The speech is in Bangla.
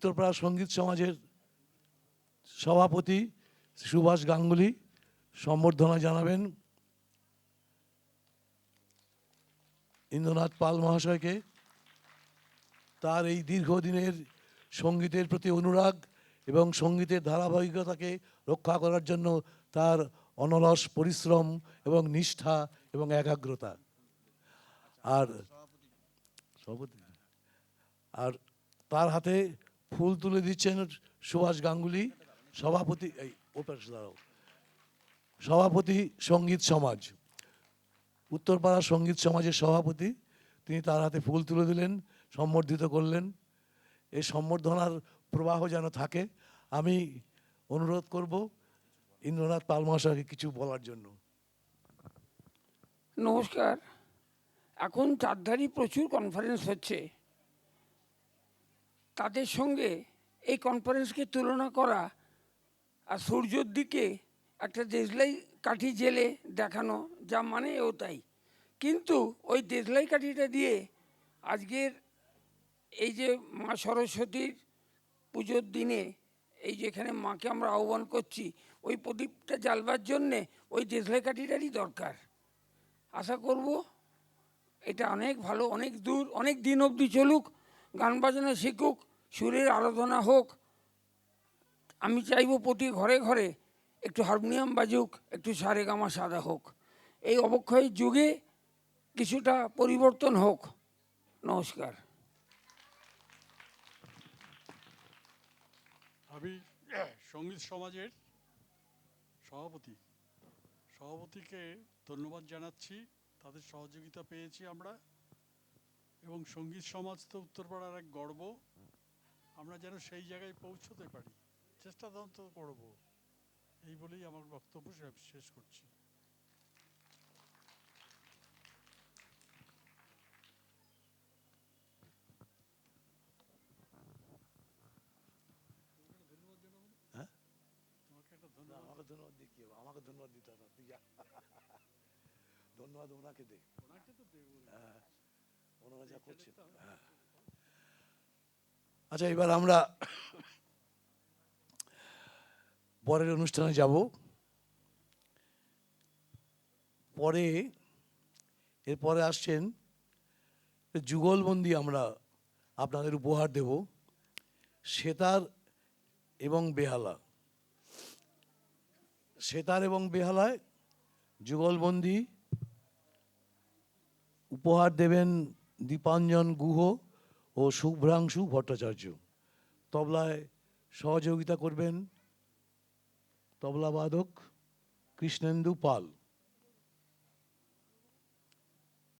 উত্তরপাড়া সঙ্গীত সমাজের সভাপতি সুভাষ গাঙ্গুলি সম্বর্ধনা জানাবেন ইন্দ্রনাথ পাল মহাশয়কে। তার এই দীর্ঘদিনের সঙ্গীতের প্রতি অনুরাগ এবং সঙ্গীতের ধারাবাহিকতাকে রক্ষা করার জন্য তার অনলস পরিশ্রম এবং নিষ্ঠা এবং একাগ্রতা। আর আর তার হাতে ফুল তুলে দিচ্ছেন সুভাষ গাঙ্গুলি, সভাপতি সভাপতি সঙ্গীত সমাজ, উত্তরপাড়া সঙ্গীত সমাজের সভাপতি। তিনি তার হাতে ফুল তুলে দিলেন, সম্বর্ধিত করলেন। এই সম্বর্ধনার প্রবাহ যেন থাকে। আমি অনুরোধ করব ইন্দ্রনাথ পাল মহাশয়কে কিছু বলার জন্য। নমস্কার। এখন চারধারি প্রচুর কনফারেন্স হচ্ছে, তাদের সঙ্গে এই কনফারেন্সকে তুলনা করা আর সূর্যের দিকে একটা দেশলাই কাঠি জেলে দেখানো, যা মানে ও তাই। কিন্তু ওই দেশলাই কাঠিটা দিয়ে আজকের এই যে মা সরস্বতীর পুজোর দিনে এই যেখানে মাকে আমরা আহ্বান করছি, ওই প্রদীপটা জ্বালবার জন্যে ওই দেশলাই কাঠিটারই দরকার। আশা করব এটা অনেক ভালো, অনেক দূর, অনেক দিন অবধি চলুক, গান বাজনা শিখুক, সুরের আরাধনা হোক। আমি চাইব প্রতি ঘরে ঘরে একটু হারমোনিয়াম বাজুক, একটু সারেগামা সাদা হোক। এই অবক্ষয় যুগে কিছুটা পরিবর্তন হোক। নমস্কার। আমি সঙ্গীত সমাজের সভাপতিকে ধন্যবাদ জানাচ্ছি। তাদের সহযোগিতা পেয়েছি আমরা, এবং সঙ্গীত সমাজ তো উত্তরপাড়ার এক গর্ব। আমরা যেন সেই জায়গায় পৌঁছতে পারি, চেষ্টা তো করব। এই বলেই আমার বক্তব্য শেষ করছি। আমাকে ধন্যবাদ দিতে হবে, ধন্যবাদ ওনাকে দে, ওনারা যা করছেন। আচ্ছা, এবার আমরা পরের অনুষ্ঠানে যাব। এরপরে আসছেন যুগলবন্দি, আমরা আপনাদের উপহার দেব সেতার এবং বেহালা। সেতার এবং বেহালায় যুগলবন্দি উপহার দেবেন দীপাঞ্জন গুহ ও শুভ্রাংশু ভট্টাচার্য। তবলায় সহযোগিতা করবেন তবলাবাদক কৃষ্ণেন্দু পাল।